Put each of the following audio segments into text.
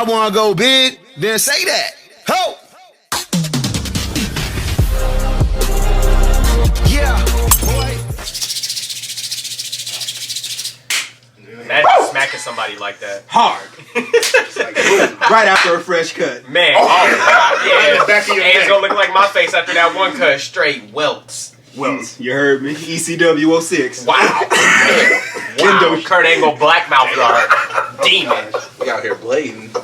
I wanna go big, then say that. Ho! Yeah, boy. Imagine smacking somebody like that. Hard. Right after a fresh cut. Man, yeah. Hands gonna look like my face after that one cut. Straight welts. Welts, you heard me. ECW 06. Wow. Wow. Kurt Angle black mouth guard. Demon. We out here blading.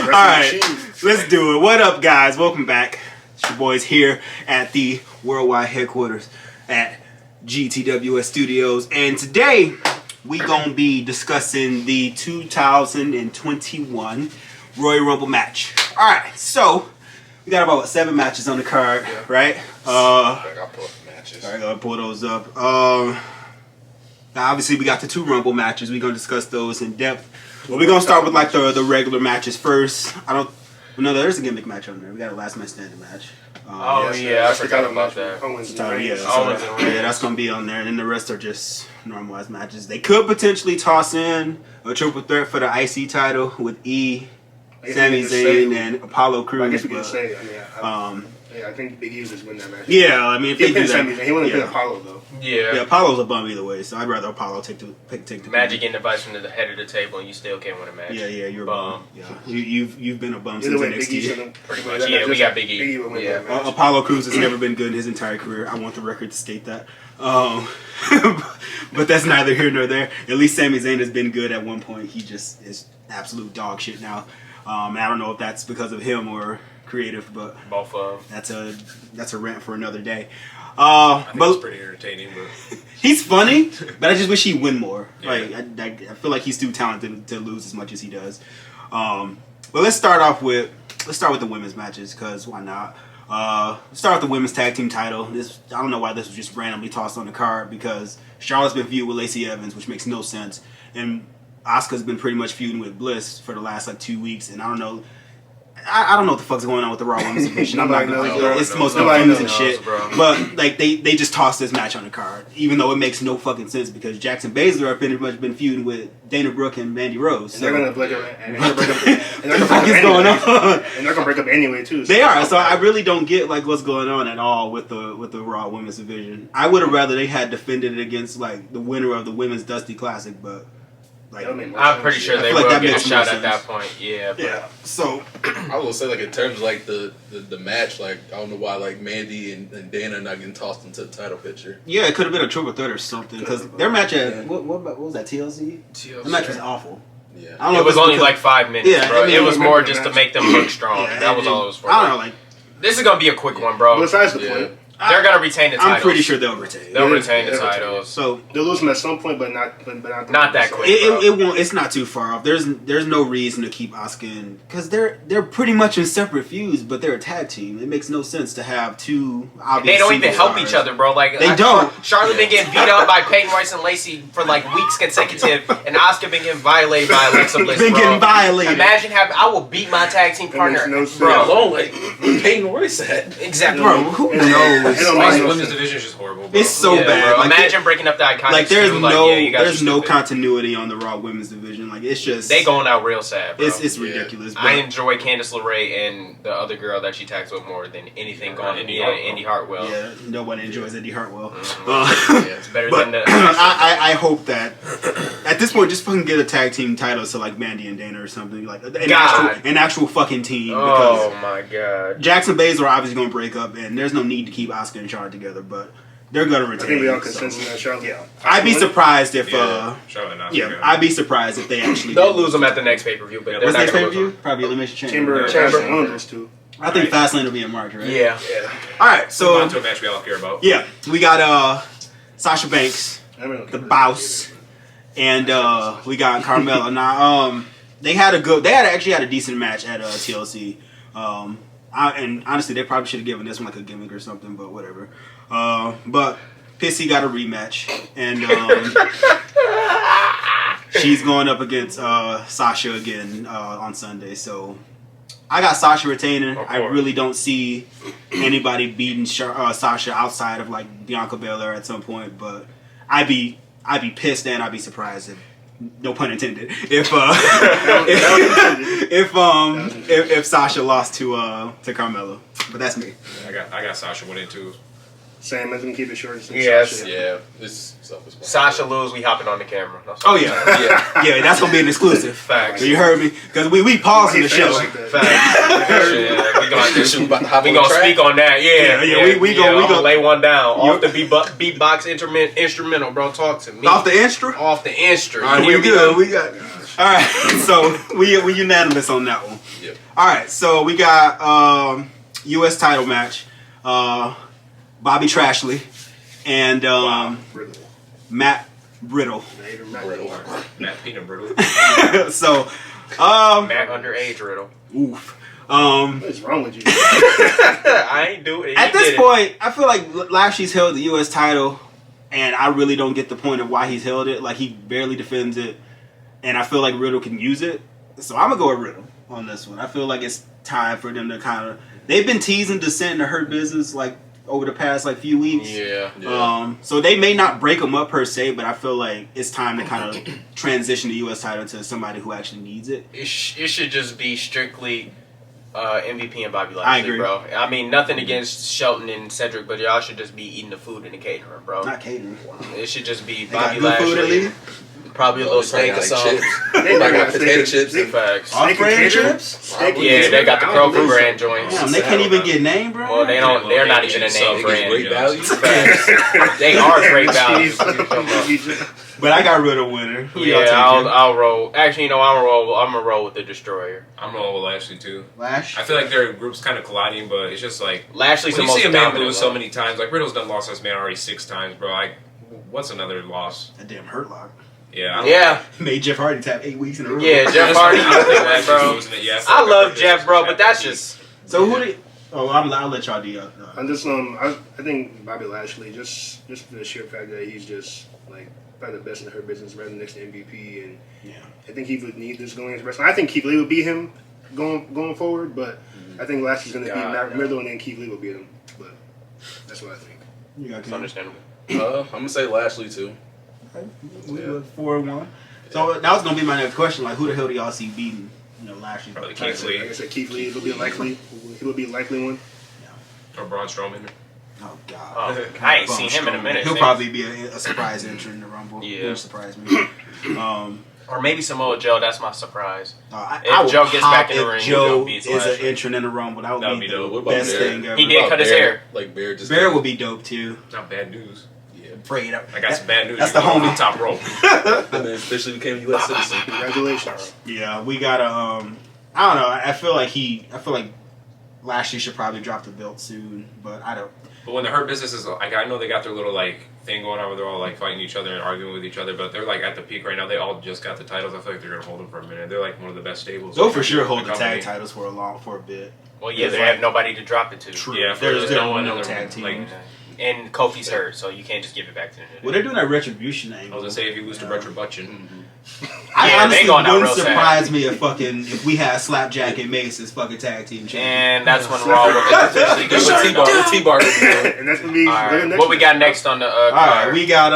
Alright, let's do it. What up, guys? Welcome back. It's your boys here at the worldwide headquarters at GTWS Studios. And today, we gonna be discussing the 2021 Royal Rumble match. Alright, so we got about 7 matches on the card, right? I got pull up the matches. Alright, gotta pull those up. Now obviously we got the 2 Rumble matches. We're gonna discuss those in depth. Well, we're gonna start with like the regular matches first. No, there's a gimmick match on there. We got a last man standing match. I forgot about that. Owens that's gonna be on there, and then the rest are just normalized matches. They could potentially toss in a triple threat for the IC title with Sami Zayn and Apollo Crews. I guess we can say. I think Big E will just win that match. Yeah, I mean, if they do that, Sami Zayn. He wouldn't pin Apollo though. Yeah, Apollo's a bum either way, so I'd rather Apollo take the Magic getting advice from the head of the table, and you still can't win a match. Yeah, you're a bum. Yeah, you've been a bum since NXT. Pretty much. Yeah, we got Big E. Apollo Crews has never been good in his entire career. I want the record to state that. But that's neither here nor there. At least Sami Zayn has been good at one point. He just is absolute dog shit now. And I don't know if that's because of him or creative, but both of them. That's a rant for another day. I think it's pretty entertaining, but he's funny, but I just wish he'd win more. Yeah. Like I feel like he's too talented to lose as much as he does. But let's start with the women's matches, because why not? Let's start with the women's tag team title. I don't know why this was just randomly tossed on the card, because Charlotte's been feuding with Lacey Evans, which makes no sense, and Asuka's been pretty much feuding with Bliss for the last 2 weeks, and I don't know. I don't know what the fuck's going on with the Raw Women's Division. I'm not gonna. It's the most confusing shit. But like they just tossed this match on the card, even though it makes no fucking sense, because Jackson Baszler have pretty much been feuding with Dana Brooke and Mandy Rose. So. And they're gonna break up. What the fuck is going on? And they're gonna break up anyway too. They are. So I really don't get like what's going on at all with the Raw Women's Division. I would have rather they had defended it against like the winner of the Women's Dusty Classic, but. I'm pretty sure they will get a shot at that point. Yeah. Yeah. So I will say, like, in terms of like the match, like I don't know why like Mandy and Dana are not getting tossed into the title picture. Yeah, it could have been a triple threat or something, because their match at what was that, TLC? The match was awful. Yeah. I don't know, it was only like 5 minutes, bro. I mean, it was more just to make them look strong. Yeah, that was all it was for. I don't know, like this is gonna be a quick one, bro. Besides the point. They're gonna retain the titles. I'm pretty sure they'll retain. They'll retain the titles. So they'll lose them at some point, but not that quick. It won't. It's not too far off. There's no reason to keep Asuka in, because they're pretty much in separate feuds, but they're a tag team. It makes no sense to have two obvious. They don't even help each other, bro. Like they don't. Charlotte been getting beat up by Peyton Royce and Lacey for like weeks consecutive, and Asuka been getting violated by Alexa Bliss. Been getting violated. Imagine I will beat my tag team partner, bro. Alone, like Peyton Royce at exactly. Bro, who knows? Division is just horrible, bro. It's so bad. Like, imagine breaking up the Iconics. Like there's no continuity on the Raw Women's Division. Like it's just they going out real sad, bro. It's ridiculous. I enjoy Candice LeRae and the other girl that she tags with more than anything going on. Indy Hartwell. Yeah, nobody enjoys Indy Hartwell. It's better than the. I hope that at this point, just fucking get a tag team title to like Mandy and Dana or something, like an actual fucking team. Oh my god. Jackson Baszler are obviously going to break up, and there's no need to keep Asuka and Charlotte together, but they're going to retain. I think we all consensus on Charlotte. Yeah. I'd be surprised if I'd be surprised if they actually they'll lose them at the next pay-per-view. But what's next pay-per-view? Probably Elimination Chamber. Chamber too. I think Fastlane will be in March, right? Yeah. All right, so on to a match we all care about. Yeah, we got Sasha Banks, the Boss, and we got Carmella. Now, they actually had a decent match at TLC. And honestly, they probably should have given this one like a gimmick or something, but whatever. But Pissy got a rematch, and she's going up against Sasha again on Sunday. So I got Sasha retaining. I really don't see anybody beating Sasha outside of like Bianca Belair at some point. But I'd be pissed and I'd be surprised if no pun intended, if Sasha lost to Carmella. But that's me. I got Sasha winning too. Sam, I'm gonna keep it short. Yes. Yeah, this is self-explanatory. Sasha lose, we hopping on the camera. Oh yeah, yeah. That's gonna be an exclusive. Facts. You heard me? Because we pausing the show. Like that. Facts. Yeah, we gonna speak on that. We gonna lay one down off the beatbox instrumental, bro. Talk to me. Off the instru? Off the instru. All right, we good. We got. All right, so we unanimous on that one. Yep. All right, so we got U.S. title match. Bobby Trashley and Matt Riddle. Matt Peanut Brittle. So, Matt underage Riddle. oof. What is wrong with you? I ain't do it. At this point, I feel like Lashley's held the U.S. title, and I really don't get the point of why he's held it. Like, he barely defends it, and I feel like Riddle can use it. So I'm gonna go with Riddle on this one. I feel like it's time for them to kind of. They've been teasing Descent into Hurt Business like over the past like few weeks. Yeah. So they may not break them up per se, but I feel like it's time to kind of transition the U.S. title to somebody who actually needs it. It should just be strictly MVP and Bobby Lashley, I agree. bro. I mean, nothing against Shelton and Cedric, but y'all should just be eating the food in the catering, bro. Not catering. It should just be They got Bobby good food at Lashley. least? Probably a little steak or something. I got potato chips and Facts. Off-brand chips? Yeah, they got the Kroger brand joints. Damn, they can't even get name, bro. Well, they don't. They're not even a name brand. great value. Facts. They are great value. But I got Riddle winner. Who y'all Yeah, taking? I'll roll. Actually, you know, I'm gonna roll with the Destroyer. I'm rolling with Lashley too. Lash? I feel like their group's kind of colliding, but it's just like Lashley's when the you most see a man dominant lose so one. many times. Like Riddle's done lost this man already 6 times, bro. Like, what's another loss? That damn Hurt Lock. Yeah. I don't Yeah, Made Jeff Hardy tap 8 weeks in a row. yeah, Jeff Hardy. I think that, bro. Losing it, yeah, I love Jeff, bro, but that's just. So who do you... Oh, I'll let y'all do I'm just I think Bobby Lashley just for the sheer fact that he's just like probably the best in her business, right next to MVP, and yeah. I think he would need this going into wrestling. I think Keith Lee would beat him going forward, but I think Lashley's going to beat Matt Riddle, and then Keith Lee will beat him. But that's what I think. You got It's Ken? understandable. I'm gonna say Lashley too. Okay. We went 4-1. So that was going to be my next question. Like, who the hell do y'all see beating, Lashley? Probably Like I Keith Lee said, Keith Lee will be likely. He will be a likely one. or Braun Strowman. Oh, God. Oh, I ain't seen him in a minute. He'll man. probably be a surprise entrant in the Rumble. Yeah. Wouldn't surprise me. Or maybe Samoa Joe. That's my surprise. I If would Joe gets pop back in the if ring, Joe Joe beats is an Lashley. entrant in the Rumble. That That would be dope. the What about best Bear? thing ever. He did cut his hair. Like Bear just. Bear would be dope, too. Not bad news. Yeah. Afraid. I got some bad news. That's You the go homie. on top rope. And then officially became a U.S. citizen. Congratulations. Yeah, we got I don't know. I feel like Lashley should probably drop the belt soon, but I don't. But when the Hurt Business is like, I know they got their little like thing going on where they're all like fighting each other and arguing with each other, but they're like at the peak right now. They all just got the titles. I feel like they're gonna hold them for a minute. They're like one of the best stables. They'll for sure hold the company. tag titles for a bit. Well, yeah, It's they like- have nobody to drop it to. True. Yeah, There's no one no other tag like, teams. And Kofi's hurt, so you can't just give it back to him. Well, they're doing that retribution I angle. was gonna say if you lose to Retribution, I Yeah, honestly they going out wouldn't real sad. surprise me if we had Slapjack and Mace as fucking tag team champions. And that's when Raw will officially Good get T-bar. started. T-bar would be good. And that's gonna be All right, next what we week. got next on the All card? right, we got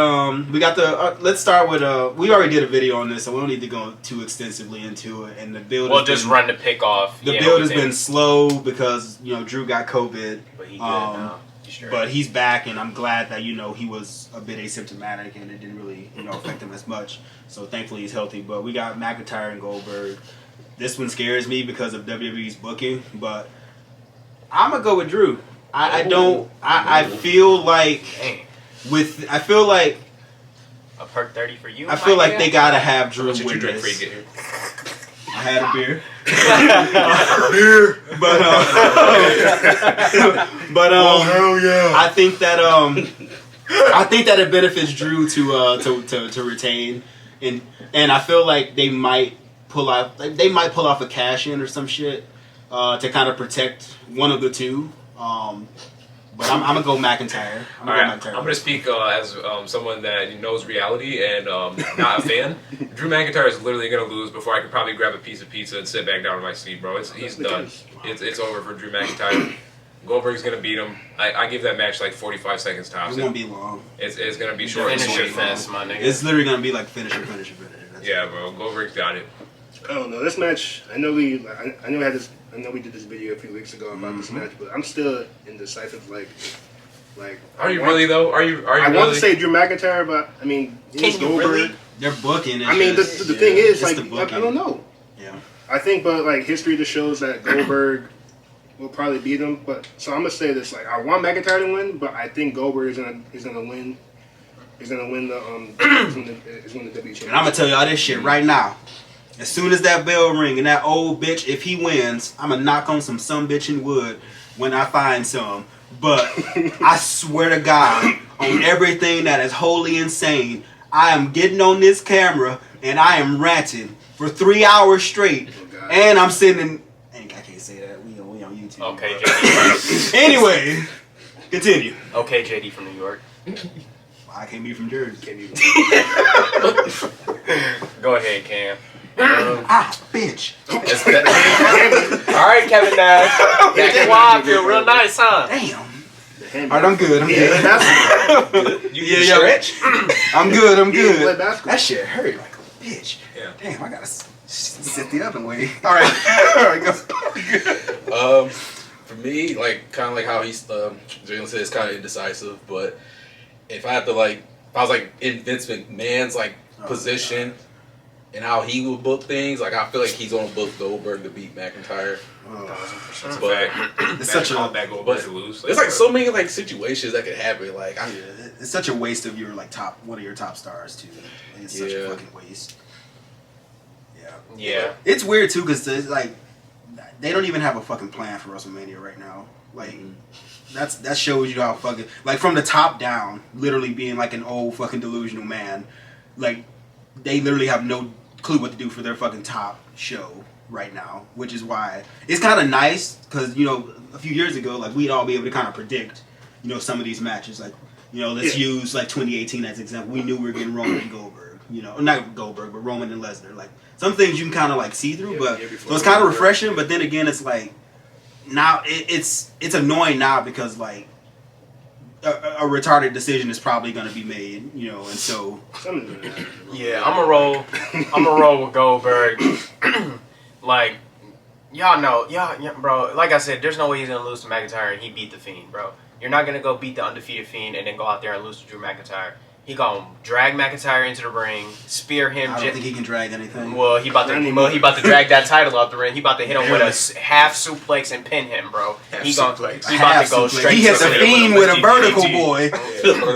the let's start with we already did a video on this, so we don't need to go too extensively into it. And the build We'll has just been, run the pick off. the Yeah, build what has we been think. slow because Drew got COVID. But he good now. He's straight. But he's back, and I'm glad that he was a bit asymptomatic and it didn't really affect him as much. So thankfully he's healthy. But we got McIntyre and Goldberg. This one scares me because of WWE's booking, but I'm gonna go with Drew. I feel like Dang. I feel like A perk 30 for you. I feel like Mike? they gotta have Drew what should you win drink before you this. get here? I had a beer. But hell yeah! I think that it benefits Drew to retain, and I feel like they might pull off a cash in or some shit to kind of protect one of the two. But I'm gonna go McIntyre. All right, I'm gonna speak as someone that knows reality and not a fan. Drew McIntyre is literally gonna lose before I could probably grab a piece of pizza and sit back down in my seat, bro. He's done. It's over for Drew McIntyre. Goldberg's gonna beat him. I give that match like 45 seconds tops. It won't be long. It's gonna be short and Finish sweet. it fast, my nigga. It's literally gonna be like finisher. Yeah, bro. Goldberg's got it. I don't know. This match, I know we did this video a few weeks ago about this match, but I'm still indecisive. Like. Are you really though? Are you? I want to say Drew McIntyre, but I mean, can you really? They're booking. I mean, the thing is, like, I don't know. Yeah. I think, but like history just shows that Goldberg will probably beat him. But so I'm gonna say this: like, I want McIntyre to win, but I think Goldberg is gonna win. Is gonna win the is win the W championship. And I'm gonna tell y'all this shit right now. As soon as that bell ring and that old bitch, if he wins, I'm gonna knock on some bitch in wood when I find some. But I swear to God, on everything that is wholly insane, I am getting on this camera and I am ranting for 3 hours straight, and I'm sending. I can't say that. We on YouTube. Okay, JD. Anyway, continue. Okay, JD from New York. I can't be from Jersey. Go ahead, Cam. Bitch. All right, Kevin Nash. That wide feel real nice, huh? Damn. Alright, I'm good. You stretch? I'm good. Play basketball. That shit hurt like a bitch. Yeah. Damn, I gotta sit the other way. Alright, go. For me, like kind of like how Jalen said, it's kind of indecisive. But if I was like in Vince McMahon's position and how he would book things, like I feel like he's gonna book Goldberg to beat McIntyre. It's such a bad Goldberg to lose. There's like so many situations that could happen. Like it's such a waste of your one of your top stars too. It's such a fucking waste. Yeah. It's weird too because like they don't even have a fucking plan for WrestleMania right now. Like that shows you how fucking like from the top down, literally being like an old fucking delusional man. Like they literally have no clue what to do for their fucking top show right now, which is why it's kind of nice because a few years ago like we'd all be able to kind of predict some of these matches, like let's use like 2018 as an example. We knew we were getting Roman and Goldberg, not Goldberg but Roman and Lesnar. Like some things you can kind of like see through, but so it's kind of refreshing. But then again, it's like now it's annoying now because like a retarded decision is probably going to be made, and so yeah, I'm a roll with Goldberg. Like, y'all know, bro, like I said, there's no way he's going to lose to McIntyre and he beat the Fiend, bro. You're not going to go beat the undefeated Fiend and then go out there and lose to Drew McIntyre. He going to drag McIntyre into the ring, spear him. I don't think he can drag anything. Well, he about to drag that title out the ring. He about to hit him with a half suplex and pin him, bro. He about to go straight. He hit the Fiend with a vertical, boy.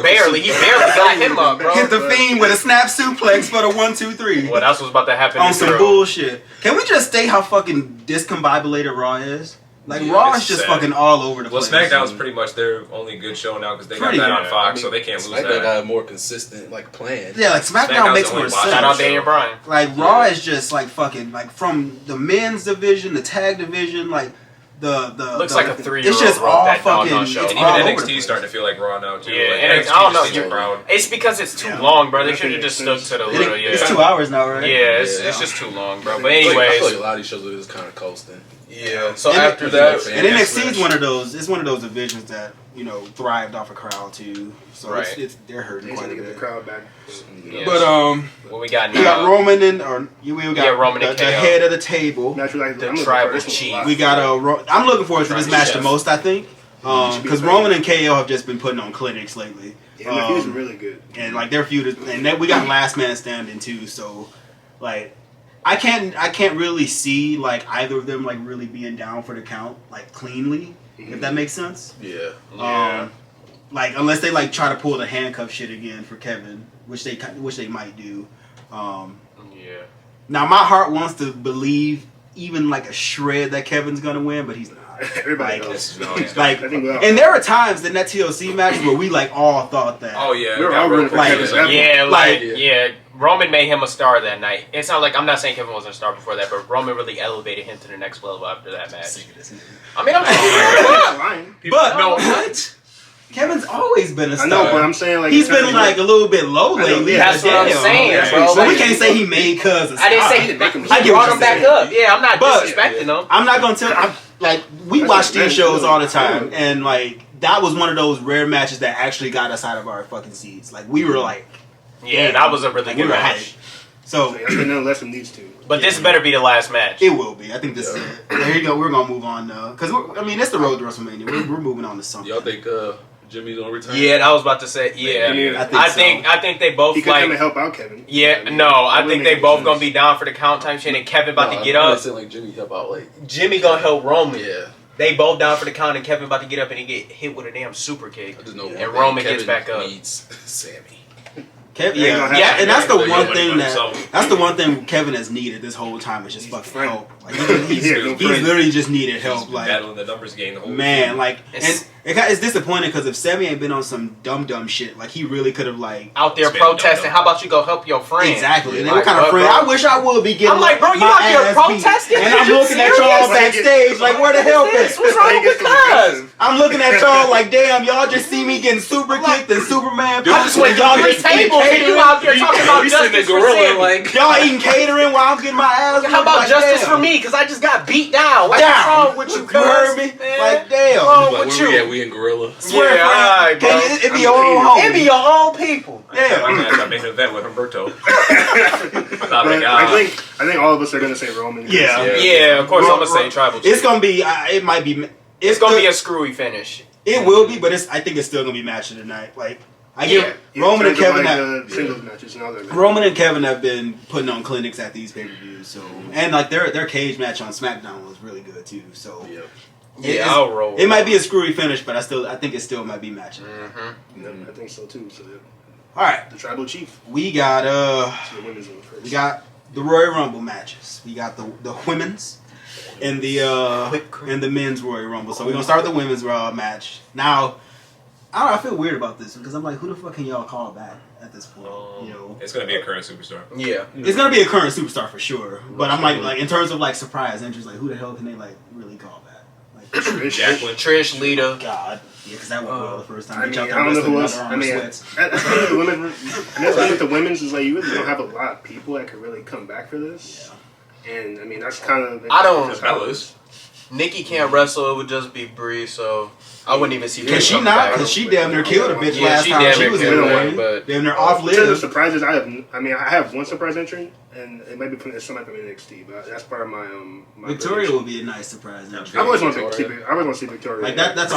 Barely. He barely got him up, bro. Hit the Fiend with a snap suplex for the 1, 2, 3. Well, that's what's about to happen on some bullshit. Can we just state how fucking discombobulated Raw is? Like, Raw is just fucking all over the place. Well, SmackDown's pretty much their only good show now because they got that on Fox, so they can't lose that. SmackDown got a more consistent plan. Yeah, like SmackDown makes more sense. Shout out Daniel Bryan. Like Raw is just like fucking like from the men's division, the tag division, like the looks like a 3-year-old. It's just all fucking. Show. And even NXT's starting to feel like Raw now too. Yeah, like, I don't know. It's because it's too long, bro. They should have just stuck to the little. It's 2 hours now, right? Yeah, it's just too long, bro. But anyways, I feel like a lot of these shows are just kind of coasting. Yeah. So after that, and NXT is one of those. It's one of those divisions that thrived off a crowd too. So they're hurting quite a bit. The crowd back. Yes. But what we got now? We got Roman and we got Roman the head of the table. The tribal chief. We got I'm looking forward to this match the most. I think because Roman and KO have just been putting on clinics lately. Yeah, their feud's really good. And like their feud is, and then we got Last Man Standing too. So like. I can't really see like either of them like really being down for the count like cleanly, if that makes sense. Yeah. Like unless they like try to pull the handcuff shit again for Kevin, which they might do. Now my heart wants to believe even like a shred that Kevin's gonna win, but he's not. Everybody knows. Like, and there are times in that TLC match where we like all thought that. Oh yeah, we were all rooting for Kevin. Roman made him a star that night. It's not like I'm not saying Kevin wasn't a star before that, but Roman really elevated him to the next level after that match. I mean, I'm but no, what? Kevin's always been a star. I know, but I'm saying like he's been like a little bit low lately. That's what I'm saying, bro. So we can't say he made cuz. I didn't say he make him. He brought him back up. Yeah, I'm not disrespecting him. I'm not gonna tell. Like we watch these shows all the time, and like that was one of those rare matches that actually got us out of our fucking seats. Like we were like. Yeah, that was a really good match. So that's nothing less than these two. But this better be the last match. it will be. I think this is it. There you go. We're gonna move on because it's the road to WrestleMania. We're moving on to something. Y'all think Jimmy's gonna return? Yeah, I was about to say. Yeah, Yeah, I think they both He could come and help out Kevin. Yeah, I mean, no, I that think would they make both sense. gonna be down for the count time shit, and Kevin about to get I up. saying like Jimmy help out like Jimmy gonna help Roman. yeah. They both down for the count, and Kevin about to get up and he get hit with a damn super kick. I just know And Roman Kevin gets back up. Needs Sammy. Kevin, They ain't gonna have yeah, to- and that's the they one gonna thing make himself. that's the one thing Kevin has needed this whole time is just fucking friend. help. Like he's Yeah, no he's friend. literally just needed help. He's Like battling the numbers game the whole man, like It's- and it's disappointing because if Sammy ain't been on some dumb shit, like he really could have like Out there It's been protesting. dumb. How about you go help your friend? exactly. And then Like, what kind of what, friend? bro? I wish I would be getting. I'm like, bro, you my out there ass beat. protesting? and I'm You looking at y'all serious? backstage, like where the help is? What's wrong with cuz? I'm looking at y'all like, damn, y'all just see me getting super kicked and Superman. I just went y'all through 3 just eating tables and you catering. out there talking about We sitting justice in for gorilla Sammy. like Y'all eating catering while I'm getting my ass. How whooped, about like, justice damn. for me? Because I just got beat down. Like, what's Down. wrong with you, cuz? You heard me? Man. Like, damn. What's wrong like with where we you? at? We in gorilla. Swear, Yeah, friend, alright, bro. it be your own home. It be your own people. Damn. I made an event with Humberto. I thought But like, I think all of us are gonna say Roman. Yeah. Yeah, of course I'm gonna say tribal It's chief. gonna be. It might be. It's gonna be a screwy finish. It will be, but I think it's still gonna be match of the night. Like I give Roman and Kevin. Like, singles matches and all that. Roman and Kevin have been putting on clinics at these pay-per-views, so and like their cage match on SmackDown was really good too. So Yeah, I'll roll. it might be a screwy finish, but I think it still might be matching. Yeah, I think so too. So yeah. All right, The tribal chief. we got So the women's in the first. we got the Royal Rumble matches. We got the women's and the men's Royal Rumble. So we're gonna start with the women's match. Now, I don't know, I feel weird about this because I'm like, who the fuck can y'all call back at this point? You know, it's gonna be a current superstar. Yeah. it's gonna be a current superstar for sure. But I'm like in terms of like surprise entries, like who the hell can they like really call back? Like Jacqueline. Trish, Lita. God, yeah, because that went well the first time. I mean, Bitch, I thought don't know who wrestling else. under I mean, Armour that's sweats. the thing with the women. And that's the thing with the women's is like you really don't have a lot of people that could really come back for this. And I mean, that's kind of. I don't- that's how it Bellas. is. Nikki can't wrestle. It would just be Bree, so I wouldn't even see. Can Trish she coming not? back. Because she damn near killed a bitch Yeah, last she time. damn She near was killed in her, ring. but- Damn near off In terms of lived. surprises, I have one surprise entrant, and it might be from somebody from NXT, but that's part of my my Victoria prediction. would be a nice surprise. I always want to Victoria. see. I always want to see Victoria. Like that. That's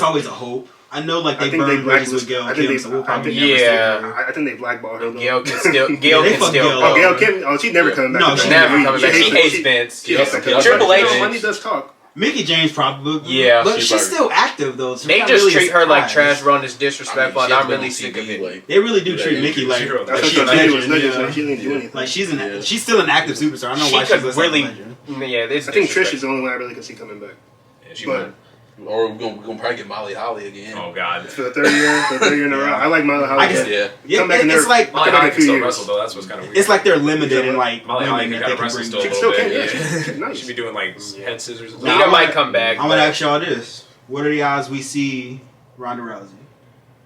always a hope. I know, like I they think they burned bridges with blacklisted. Gail I think Kim, they. so we'll I probably think, never see Yeah. her. I think they blackballed her. though. Gail can still. they Gail can fucked still. Gail Oh, up. Gail Kim. Oh, she's never coming back. No, to she's that. Never coming back. She hates she- Vince. she hates that. Triple H. Money does talk. Mickey James probably. Yeah. But She she's probably- still active though. So They not just really a treat her like surprise. trash run is disrespectful, I mean, and I'm she really has sick been of on it. TV, like, They really do Yeah, treat yeah, Mickey like she- That's like what she's a she was legend. legend. Yeah. So she didn't do anything. Like Yeah. she's still an active superstar. I don't know She why could she's listed really. as a legend. Yeah, this. I think Trish is the only one I really could see coming back. Yeah, she But won. or we're gonna probably get Molly Holly again. Oh God. for the third year in a row, I like Molly Holly. I can- Yeah. Yeah, Come back in it's there. like Molly Come back Holly in a can few still years. wrestle though. That's what's kind of weird. it's like they're limited in like Molly Holly women can that kind they of can wrestle bring. still a She little still bit. can. Yeah. She's nice. She'd be doing like head scissors. And Nah, Lita I'm might gonna- come back. I'm gonna but- ask y'all this: what are the odds we see Ronda Rousey?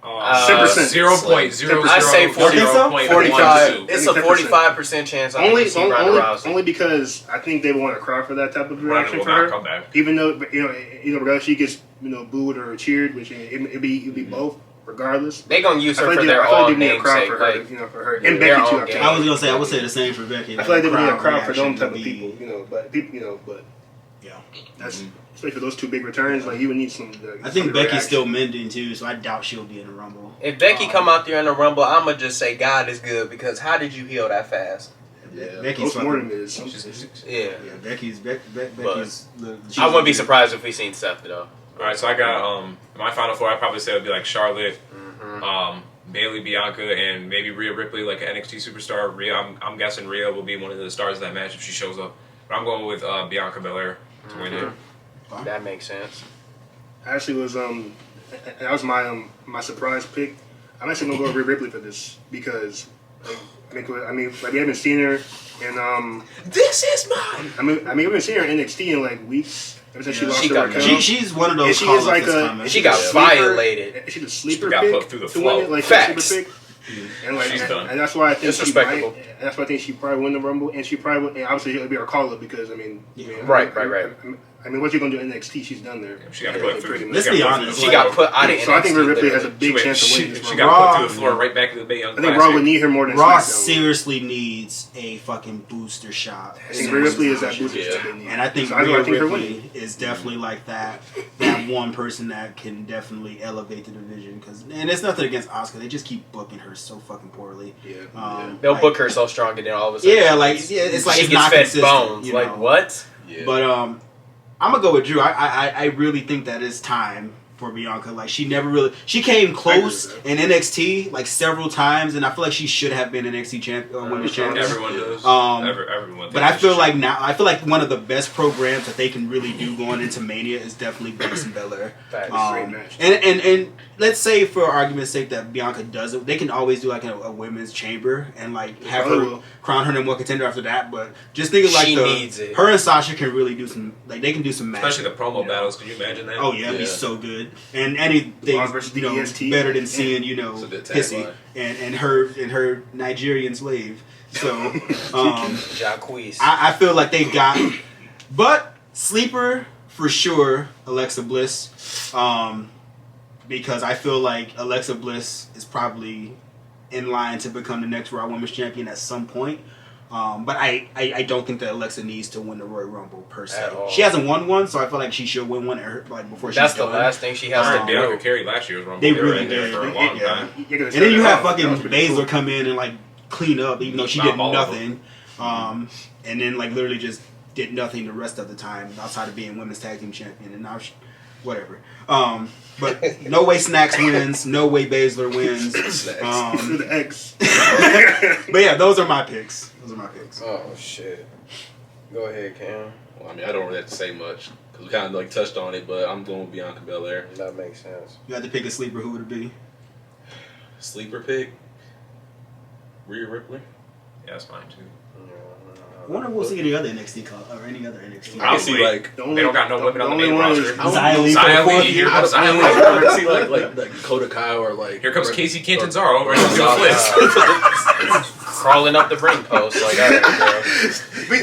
10%. 0.00. I say 45. It's a 45% chance I'm Only, going to see Ronda Rousey. only because I think they want to cry for that type of Ronda reaction will for not her. come back. Even though regardless she gets booed or cheered, which it'd be both regardless. They gonna use I her feel for like their they own need a crowd namesake. for her, Like, for her and their Becky own too. game. I was gonna say I would say the same for Becky. I feel like they would need a crowd for reaction them type would of be- people, but people, but Yeah. that's especially for those two big returns. Like you would need some. I think some Becky's reaction. still mending too, so I doubt she'll be in the Rumble. if Becky come out there in the Rumble, I'ma just say God is good because how did you heal that fast? Yeah. Becky's Postmortem fucking, is. Yeah. yeah, Becky's Becky's. I wouldn't be surprised if we seen Seth though. All right, so I got my final four. I'd probably say would be like Charlotte, Bailey, Bianca, and maybe Rhea Ripley, like an NXT superstar. Rhea, I'm guessing Rhea will be one of the stars of that match if she shows up. But I'm going with Bianca Belair to win it. That makes sense. Actually, was that was my surprise pick. I'm actually gonna go with Rhea Ripley for this because like, we haven't seen her in This is mine. we haven't seen her in NXT in like weeks. Ever since she lost She to got- Raquel. She's one of those. And she is like call-ups that's a. coming. She got sleeper- violated. She's a sleeper got pick put through the to win flow. it, like Facts. sleeper pick. And like, She's done. and that's why I think she might. Disrespectable. And that's why I think she probably win the Rumble, and she probably would, and obviously it'll be her call up because I mean, Right. I I mean, what's she gonna do in NXT? She's done there. She got put through. Let's be honest. She got put out of NXT. So I think Rhea Ripley has a big chance of winning. She got put through the floor right back to the Mae Young. I think Raw would need her more than Raw SmackDown. seriously needs a fucking booster shot. I think Rhea Ripley is that booster shot they need. And I think Rhea Ripley is definitely like that one person that can definitely elevate the division. And it's nothing against Asuka. They just keep booking her so fucking poorly. They'll book her so strong and then all of a sudden it's like she it's gets not fed consistent, bones. you Like know? what? Yeah. But I'm gonna go with Drew. I really think that it's time for Bianca. Like she came close in NXT like several times, and I feel like she should have been NXT champion, women's champion. Everyone does. Everyone. But I feel like one of the best programs that they can really do going into Mania is definitely Bayley and Belair. Great match. And let's say for argument's sake that Bianca does it, they can always do like a women's chamber and like have her crown her number one contender after that. But just thinking like needs it. her and Sasha can really do some they can do some matches. Especially the promo battles. Can you imagine that? Oh yeah, it'd be so good. And anything better than seeing Pissy and her Nigerian slave. So Jacquees. I feel like they got, but sleeper for sure, Alexa Bliss, because I feel like Alexa Bliss is probably in line to become the next Raw Women's Champion at some point. But I don't think that Alexa needs to win the Royal Rumble per se. She hasn't won one, so I feel like she should win one before she's That's the done. last thing she has to do. Bianca carried last year's Rumble. They were really in there did. for a long time. And then you have fucking Baszler come in and like clean up, even though she did All of nothing. And then like literally just did nothing the rest of the time outside of being women's tag team champion. And now whatever. But no way Snacks wins. No way Baszler wins. The X. But yeah, those are my picks. Oh shit. Go ahead, Cam. Well, I mean, I don't really have to say much because we kind of like touched on it, but I'm going with Bianca Belair. That makes sense. You had to pick a sleeper. Who would it be? Sleeper pick. Rhea Ripley. Yeah, that's mine too. I wonder if we'll see any other NXT or any other NXT. I can see like They don't got no women on the main roster. Xia Li for the Xia fourth Li, year. here comes Xia Li. I can see like Dakota Kai or like Here comes Casey Catanzaro right into the list. Crawling up the ring post like that.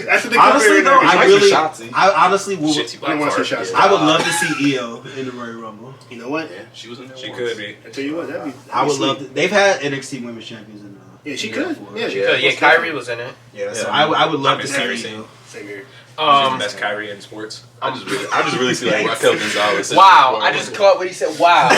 That's the big Honestly though, Shotzi. I honestly would. Shitty I want black to card. see Shotzi. I would love to see Io in the Royal Rumble. You know what? Yeah, she was in there. She once. could be. I tell you what, that'd be. I would love to. They've had NXT Women's Champions in Yeah, she in could. before. Yeah, Kyrie was in it. Yeah, so I would love to Kyrie. see Io. Same here. She's the best Kyrie in sports. I just really see like Raquel Gonzalez. Wow, I just caught what he said. Wow. I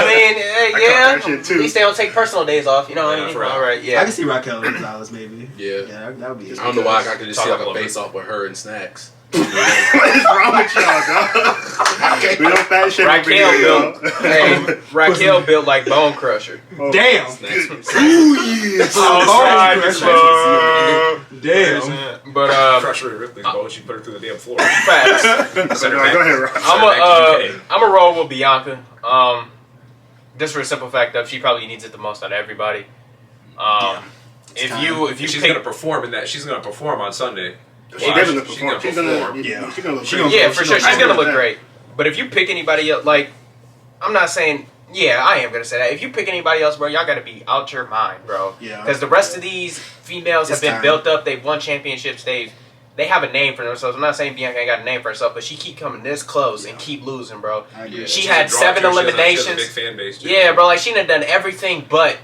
mean, that shit, too. At least they don't take personal days off. You know what I Yeah, mean? for real. All right, I yeah. can see Raquel Gonzalez maybe. Yeah. That would be. I don't know why I could just see like a Talk face off with her and Snacks. What is wrong with y'all, dog? We don't fat shame over Raquel here, built, y'all. hey, Raquel built like Bone Crusher. Damn. Damn. But Crusher and Ripley's bone. She put her through the damn floor. facts. Send her Go back. ahead, Rob. I'm a roll with Bianca. Just for the simple fact that she probably needs it the most out of everybody. If you She's pick, gonna perform in that. She's gonna perform on Sunday. She's gonna perform. She's gonna Yeah. look She great. gonna- yeah, for sure, she's gonna look that. great. But if you pick anybody else, like, I'm not saying, yeah, I am gonna say that. If you pick anybody else, bro, y'all gotta be out your mind, bro. Yeah. Because the rest of these females have It's been time. built up. They've won championships. They have a name for themselves. I'm not saying Bianca ain't got a name for herself, but she keep coming this close and keep losing, bro. I agree. She She's had a draw, 7 too. She has a eliminations. big fan base, too. Yeah, bro, like she done done everything but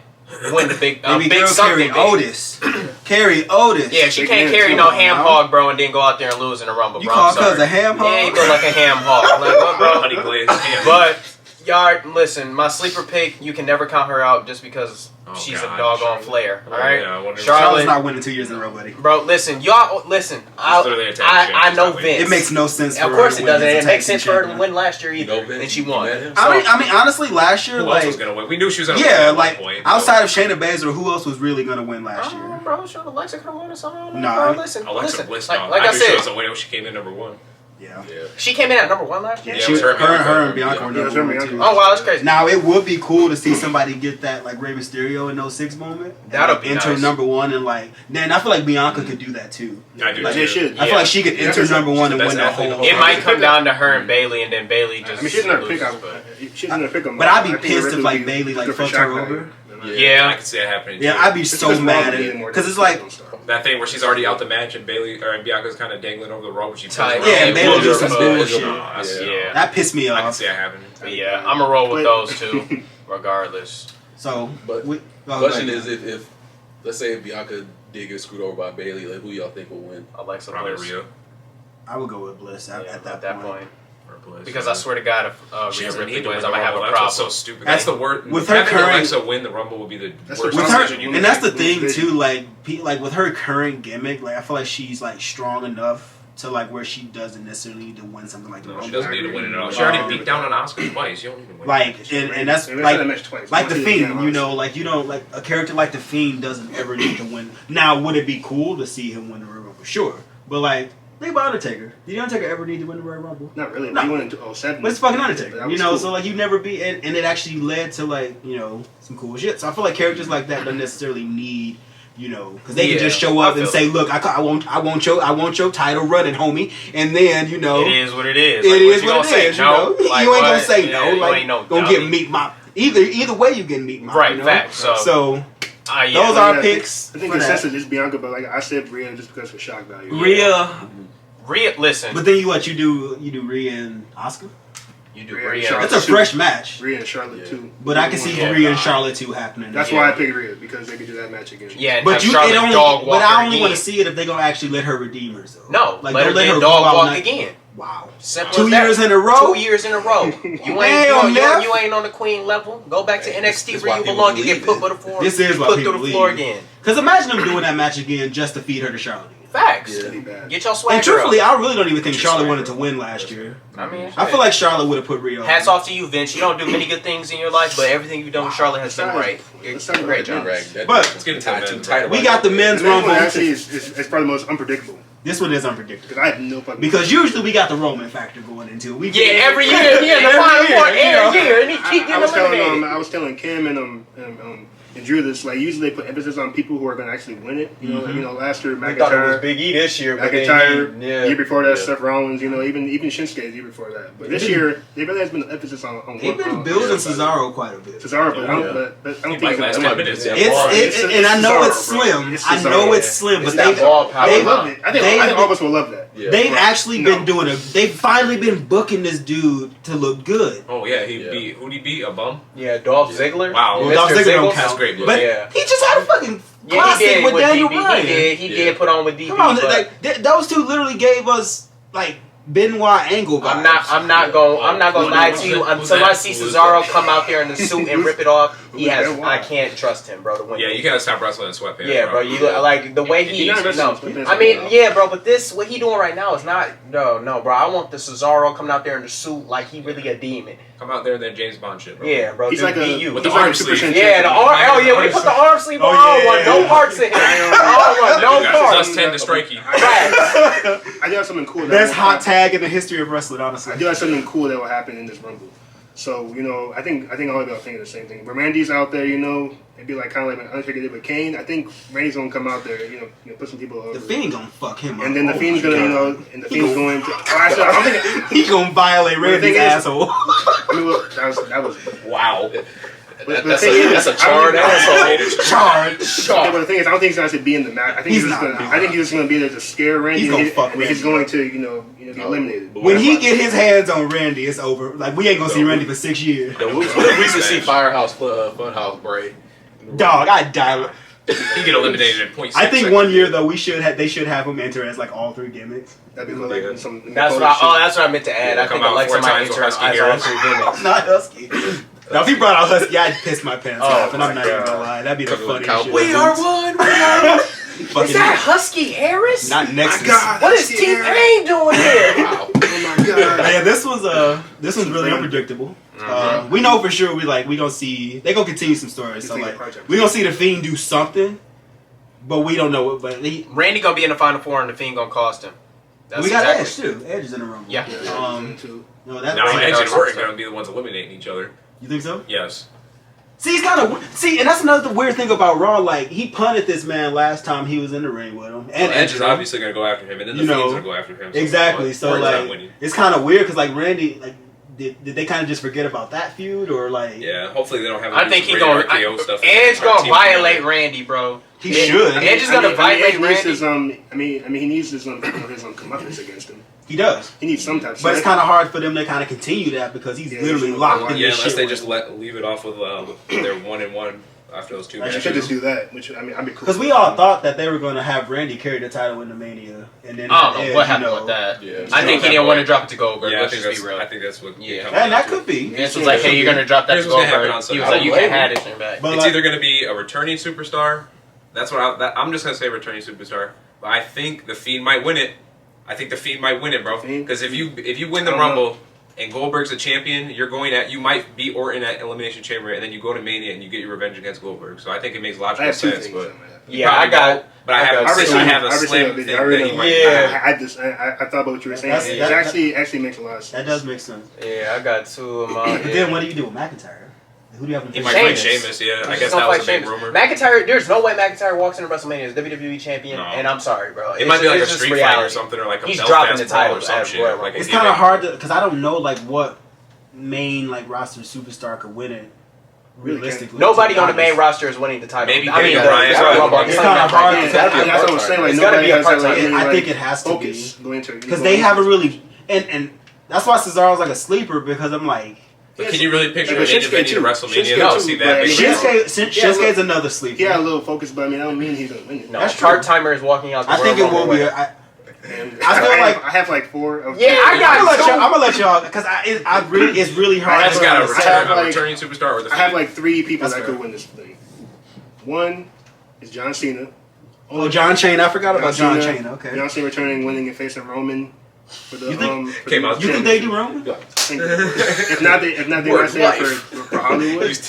win the big, Baby big girl something. Carrie big. Otis. Carrie Otis. Yeah, she Big can't man, carry too, no bro. ham hog, bro, and then go out there and lose in a rumble, You bro. call I'm sorry. cuz a ham hog? Yeah, you go like a ham hog. Like, what, bro? Honey glazed ham. But y'all, listen, my sleeper pick, you can never count her out just because she's God, a doggone Charlotte. flair. All Oh, right, yeah, I wonder- Charlotte's Charlotte, not winning 2 years in a row, buddy. bro. Listen, y'all, listen. literally a tag champ. I She's know not winning. Vince. It makes no sense for Of her course to it win doesn't. as a It tag makes team sense for her to champion. win last year either, You know Vince, and she you won. met him? I mean, honestly, last year, Who else was like, gonna win? We knew she was gonna win yeah, at like, one point. outside of Shayna Baszler, who else was really gonna win last year? Oh, bro, sure, Alexa could have won or something. Nah, bro, listen, Alexa listen. Bliss, Like, no. like I knew she said, wasn't winning when she came in number 1. Yeah. Yeah. she came in at number 1 last year. Yeah, She it was her, her and her and Bianca were Yeah, it was number her one, and too. Oh wow, that's crazy. Now, it would be cool to see somebody get that, like, Rey Mysterio in 06 moment. and, That'll like, be enter nice. number 1 and, like, then I feel like Bianca could do that, too. I do. Like, They should. I feel like she could enter she's number 1 and the win best that athlete whole. of It all might come down to her and Bailey, and then Bailey just. I mean, she's in her loses, pick. but- She's in her pick. But I'd be pissed if, like, Bailey, like, fucked her over. Yeah, I can see it happening. Yeah, too. I'd be so mad at it because it's like that thing where she's already out the match and Bailey or Bianca's kind of dangling over the rope. And she Tight. yeah, and Bailey do some bullshit. Yeah, That pissed me I can off. see it happening. But yeah, I'm gonna roll with those two, regardless. So, But the question is, if let's say if Bianca did get screwed over by Bailey, like who y'all think will win? Alexa Probably Bliss. Rhea I would go with Bliss at that point. or Bliss. Because I swear to God, if she Rhea doesn't Ripley need to win wins, the I'm gonna have Rumble. a That's what's problem. so stupid. That's That's the word. with her Having current- Alexa win the Rumble would be the That's worst the With her, decision you and can that's the make. thing too. Like with her current gimmick, like I feel like she's like strong enough to like where she doesn't necessarily need to win something like the No, Rumble. she doesn't need to win it at all. She already beat down on Oscar twice. You don't need to win. Like and that's They said that match like twice. like the Once Fiend, again, you know, like you don't like a character like the Fiend doesn't ever need to win. Now, would it be cool to see him win the Royal Rumble? Sure, but like think about Undertaker. Did the Undertaker ever need to win the Royal Rumble? Not really. No. He went into 07. But it's fucking That Undertaker, was you know. cool. So like you never be, and it actually led to like some cool shit. So I feel like characters like that don't necessarily need. Because they can just show up and say, "Look, I want your title running, homie," and then It is what it is. It Like, is what what it is. No? Like, you ain't gonna what? say Yeah, no. you Like, ain't no gonna dummy. get meat mop. Either way, you get meat mop. Right, you know? facts. So, those yeah. are Yeah, picks. I think for the that. consensus is Bianca, but like I said, Rhea just because of shock value. Rhea, listen. But then you do Rhea and Asuka. You do Rhea, Rhea. sure. That's a fresh match. Rhea and Charlotte too. But I can see Rhea and Charlotte too happening. That's why I picked Rhea because they could do that match again. Yeah, and But have Charlotte dog walk I her only again. want to see it if they're gonna actually let her redeem herself. No, Like, let her don't get go dog out walk night. again. Wow. Simple 2 as that. years in a row. 2 years in a row. You Damn, Neff. ain't on the queen level. Go back to NXT This where why you people belong. You leave get put it. through the floor. This is why put people through the floor leave. again. Because imagine them doing that match again just to feed her to Charlotte again. Facts. Yeah. Pretty bad. Get your swagger And truthfully, up. I really don't even think Charlotte wanted to win last year. I mean, I feel like Charlotte would have put Rhea. hats off to you, Vince. You don't do many good things in your life, but everything you've done with Charlotte has been great. Let's talk about Great it. job. But Let's get into the men's title. we got the men's The next one rumble. actually is probably the most unpredictable This one is unpredictable. because I have no fucking. Because usually we got the Roman factor going into it. Yeah, every year. Yeah, the final four every year, and he keep I getting was telling eliminated. I was telling Cam and Drew this, like usually they put emphasis on people who are going to actually win it. You know, last year We thought it was McIntyre, Big E this year, but McIntyre, year before that Yeah. Seth Rollins. Even Shinsuke the year before that. But this year there really has been an emphasis on They've been building Cesaro quite a bit. Cesaro, but I don't Like think last it's 10 minutes. Yeah. It's and I know it's Cesaro, bro. slim. It's I know Cesaro. it's slim, It's but that they've ball power. I love it. I think all of us will love that. Yeah. they've Right. actually No. been doing it. They've finally been booking this dude to look good. Oh yeah, he Yeah. beat. Who'd he beat? A bum? Yeah, Dolph Ziggler. Wow. Well, Dolph Ziggler don't Ziggles? count. great, But yeah. he just had a fucking Yeah, he classic did with Daniel DB. Bryan. He did put on with DB. Come on, but like those two literally gave us like Benoit Angle vibes. I'm not gonna lie to you Who's until that? I see Who's Cesaro that? come out there in the suit and rip it off. Who's that? I can't trust him, bro. To win. Yeah, you gotta stop wrestling in sweatpants. Yeah, bro. You look like the way he. He's not No, wrestling in I mean, sweatpants. yeah, bro. But this, what he doing right now is not. No, bro. I want the Cesaro coming out there in the suit like he really a demon. Come out there and then James Bond shit, bro. Yeah, bro. He's dude, like a be you. With the he's like arm a Super sleeve. Saiyan Yeah, the champion. arm. Oh yeah, when he put the arm sleeve on, I don't want no parts of him. I don't want no You got parts. us 10 to strike you. Facts. I do have something cool. Best will hot happen. tag in the history of wrestling, honestly. I do have something cool that will happen in this Rumble. So I think all of y'all thinking the same thing. But Randy's out there, it'd be like kind of like an Undertaker did with Kane. I think Randy's gonna come out there, put some people over. The Fiend gonna fuck him up. And then the Fiend's gonna, and the Fiend's going to. Actually, I'm thinking. he gonna violate the Randy's thing is- asshole. I mean, look, that was. Wow. But the That's thing is, a charred asshole. Charge. Okay, but the thing is, I don't think he's gonna actually be in the match. I think He's he's just not. gonna. I think he's just gonna be there to scare Randy. He's gonna and fuck and he's Randy. going to, get eliminated. When he get his hands on Randy, it's over. Like we ain't gonna see Randy for 6 years. We should see Firehouse Funhouse break. Dog, I die. He get eliminated in 0.6 I think seconds. 1 year though they should have him enter as like all 3 gimmicks. That'd be like some. That's what I meant to add. Yeah, I come think out Alexa 4 might times enter with as Husky all heroes. 3 gimmicks. Not Husky. Now if he brought out Husky, I'd piss my pants Oh off, and I'm my not even God. gonna lie. That'd be the Couple of funniest shit. cowboys. We are one. We are one. Fucking Is that Husky Harris? not Nexus. What is T-Pain doing here? Wow. Oh my god. Yeah, this was really unpredictable. We know for sure we gonna see they gonna continue some stories. So like we gonna see the Fiend do something, but we don't know what. But Randy gonna be in the final four, and the Fiend gonna cost him. That's we got exactly. Edge too. Edge is in the rumble. Yeah. No, that's Now, Yeah. Edge and Orton are gonna be the ones eliminating each other. you think so? Yes. See, he's kind of and that's another weird thing about Raw. Like he punted this man last time he was in the ring with him, and Edge is obviously gonna go after him, and then the Fiend's gonna go after him. Exactly. So Orton's not like winning. it's kind of weird because like Randy, like did they kind of just forget about that feud or like? Yeah, hopefully they don't have. I think he's gonna RKO stuff. Edge gonna violate Randy, bro. He should. Edge is gonna violate Edge needs Randy. he needs his comeuppance against him. He does. He needs some type of. But it's kind of hard for them to kind of continue that because he's literally locked in Yeah, this unless shit. they just leave it off with their 1-1 after those 2 I matches. should just do that, which I'd be cool. Because we all thought that they were going to have Randy carry the title in the Mania, and then I don't know Edge, what happened with that. Yeah. I think he didn't want to drop it to Goldberg. Yeah, Let's just be real. I think that's what. Yeah. And that could be. Vince was like, "Hey, you're gonna drop that to Here's what's gonna Goldberg." happen on He was Sunday. like, "You can't have this thing back." But It's like, either going to be a returning superstar. That's what I'm just going to say, returning superstar. But I think the Fiend might win it. I think the Fiend might win it, bro. Because if you win the Rumble and Goldberg's a champion, you might beat Orton at Elimination Chamber, and then you go to Mania and you get your revenge against Goldberg. So I think it makes I logical have two sense. things. But Yeah, I got. but I have a slim thing that he might. Yeah. I thought about what you were saying. That's- It actually makes a lot of sense. that does make sense. Yeah, I got 2 of my. But then what do you do with McIntyre? Who do you have in He the might fight Sheamus, yeah. I guess that was a big rumor. McIntyre, there's no way McIntyre walks into WrestleMania as WWE champion, No. and I'm sorry, bro. It might be like a just street fight reality. or something, or like a He's Belfast dropping the brawl title or some at shit. Royal Like It's a kind of gimmick. hard to because I don't know like what main like roster superstar could win it realistically. Nobody to be on the main honest. roster is winning the title. Maybe I mean, Daniel the Bryan. Rumble. It's kind of hard. Yeah, to that's what I'm saying. Like It's gotta nobody be a has that, part-time. any, I like, think it has to focus be going to because they haven't really and that's why Cesaro's like a sleeper because I'm like But can you really picture Yeah, an but Shinsuke individual too. WrestleMania Shinsuke that too, would see but that? I mean, big draw? Shinsuke's another sleeper. he had a little focus, but I mean, I don't mean he's gonna win it. No, That's true. part timer is walking out. The I think it Royal will Rumble be. winning. And I feel like- I have like 4 of Yeah, I got I'm gonna let y'all because it's really hard. It's to got a say. returning superstar or the I have Fiend. like 3 people That's that could fair. win this thing. One is John Cena. Oh, John Chain. I forgot about John Chain. Okay. John Cena returning, winning and facing Roman for the You think- for Came the out- You think they do Roman? if not they Work wrestling life. for Hollywood.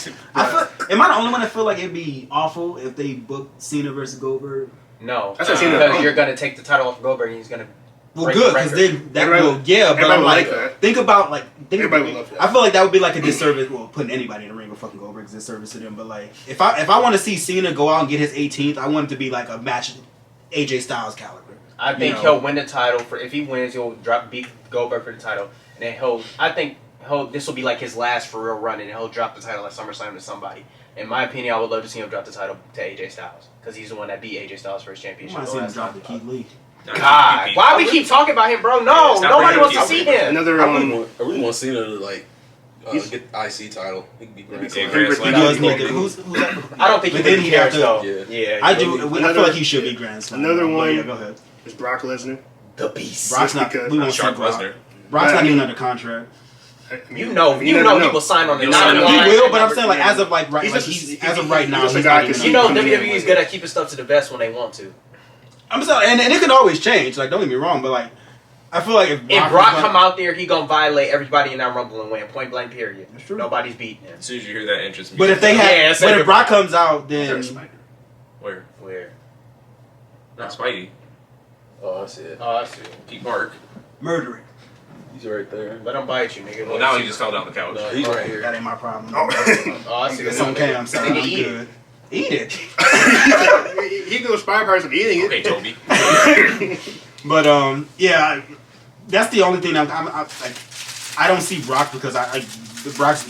Am I the only one that feel like it'd be awful if they booked Cena versus Goldberg? No, That's what Cena because did. you're gonna take the title off of Goldberg and he's gonna. Well, break good the because record. then that Everybody- will but everybody I'm would like like that. think about Everybody would love that. I feel like that would be like a disservice. Well, putting anybody in the ring with fucking Goldberg is a disservice to them. But like if I want to see Cena go out and get his 18th, I want it to be like a match AJ Styles caliber. I think You know. he'll win the title. If he wins, he'll beat Goldberg for the title, and then this will be like his last for real run, and he'll drop the title at SummerSlam to somebody. In my opinion, I would love to see him drop the title to AJ Styles because he's the one that beat AJ Styles for his I championship. want to the see him last drop time. to Keith Lee. God, why we keep talking about him, bro? No, Yeah, stop nobody bringing wants to up see Keith Lee. him. Another I really want Cena to like get the IC title. He can be Grand Yeah, Slam. Grand He Slam. does need to. Who's that? I don't think But he then really he'd have cares to- though. Yeah. Yeah, I do. I feel like he should be Grand Slam. Another But one- Yeah, go ahead. Is Brock Lesnar. The beast. Brock's not. because- We won't see Shark Brock. Lesnar. Brock's But, not I mean- even under contract. I mean, You know never he know. will sign on the He'll sign on He line. will, but I'm saying like as of like right, He's like just- he's as of right now. he's just a He's guy not who even can- You know under contract. WWE is good at keeping stuff to the best when they want to. I'm sorry, and it can always change. Like, don't get me wrong, but like, I feel like if If Brock come out there, he gonna violate everybody in that Rumble and win. Point blank. Period. That's true. Nobody's beating him. As soon as you hear that entrance music. but if they Yeah, have, say but if Brock goodbye. comes out, then Where? Where? Not Spidey. Oh, I see it. Oh, I see. Pete Mark. murder it. He's right there. Let him bite you, nigga. Well, now he just fell down the couch. No, he's right here. That ain't my problem. Oh, I see. It's okay. I'm sorry. I'm Nigga, eat good. Eat it. he can inspire person eating it. Okay, Toby. But yeah, that's the only thing I'm like. I don't see Brock because